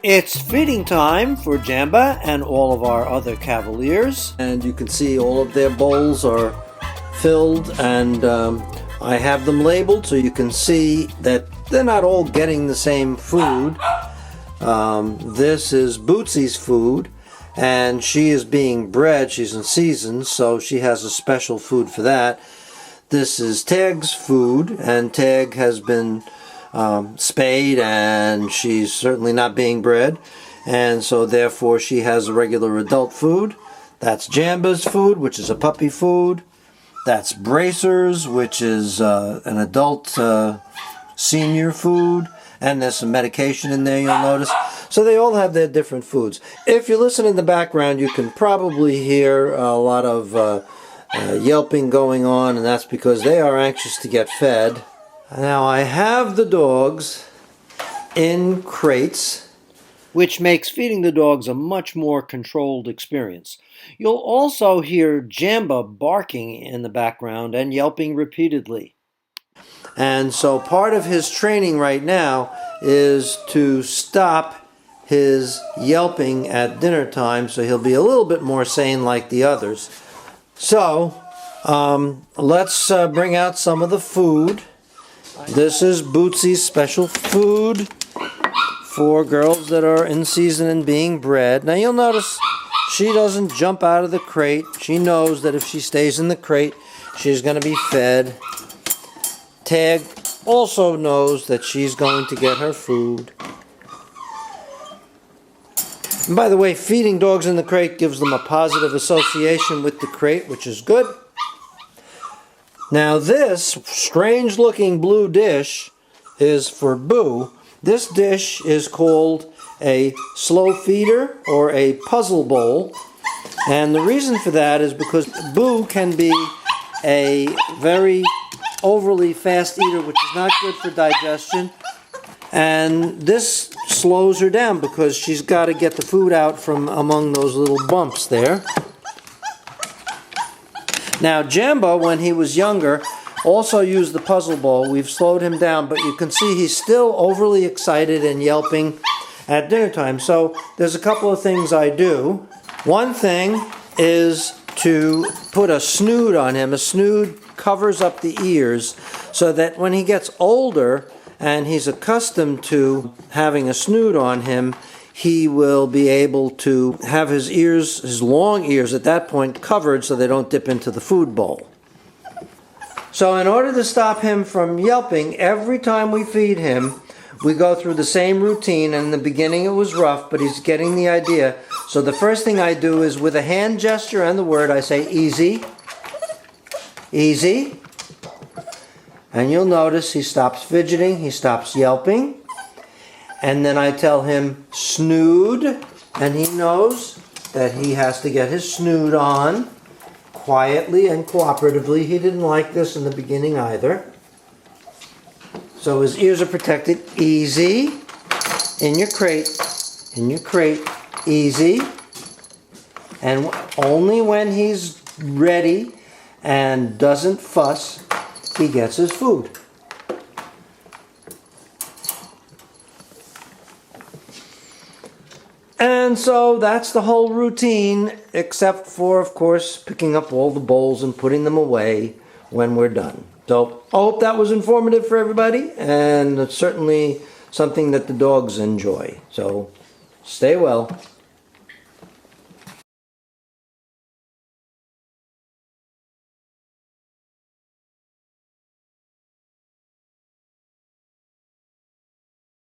It's feeding time for Jamba and all of our other Cavaliers. And you can see all of their bowls are filled, and I have them labeled so you can see that they're not all getting the same food. This is Bootsy's food, and she is being bred. She's in season, so she has a special food for that. This is Tag's food, and Tag has been spayed, and she's certainly not being bred, and so therefore she has a regular adult food. That's Jamba's food, which is a puppy food. That's Bracer's, which is an adult senior food, and there's some medication in there, you'll notice. So they all have their different foods. If you listen in the background, you can probably hear a lot of yelping going on, and that's because they are anxious to get fed. Now I have the dogs in crates, which makes feeding the dogs a much more controlled experience. You'll also hear Jamba barking in the background and yelping repeatedly. And so part of his training right now is to stop his yelping at dinner time, so he'll be a little bit more sane like the others. So let's bring out some of the food. This is Bootsy's special food for girls that are in season and being bred. Now you'll notice she doesn't jump out of the crate. She knows that if she stays in the crate, she's going to be fed. Tag also knows that she's going to get her food. And by the way, feeding dogs in the crate gives them a positive association with the crate, which is good. Now this strange looking blue dish is for Boo. This dish is called a slow feeder or a puzzle bowl. And the reason for that is because Boo can be a very overly fast eater, which is not good for digestion. And this slows her down because she's got to get the food out from among those little bumps there. Now Jamba, when he was younger, also used the puzzle bowl. We've slowed him down, but you can see he's still overly excited and yelping at dinner time. So there's a couple of things I do. One thing is to put a snood on him. A snood covers up the ears so that when he gets older and he's accustomed to having a snood on him, he will be able to have his ears, his long ears at that point, covered so they don't dip into the food bowl. So in order to stop him from yelping, every time we feed him, we go through the same routine. And in the beginning it was rough, but he's getting the idea. So the first thing I do is with a hand gesture and the word, I say easy, easy. And you'll notice he stops fidgeting, he stops yelping. And then I tell him snood, and he knows that he has to get his snood on quietly and cooperatively. He didn't like this in the beginning either. So his ears are protected. Easy. In your crate, easy. And only when he's ready and doesn't fuss, he gets his food. And so that's the whole routine, except for, of course, picking up all the bowls and putting them away when we're done. So I hope that was informative for everybody, and it's certainly something that the dogs enjoy. So stay well.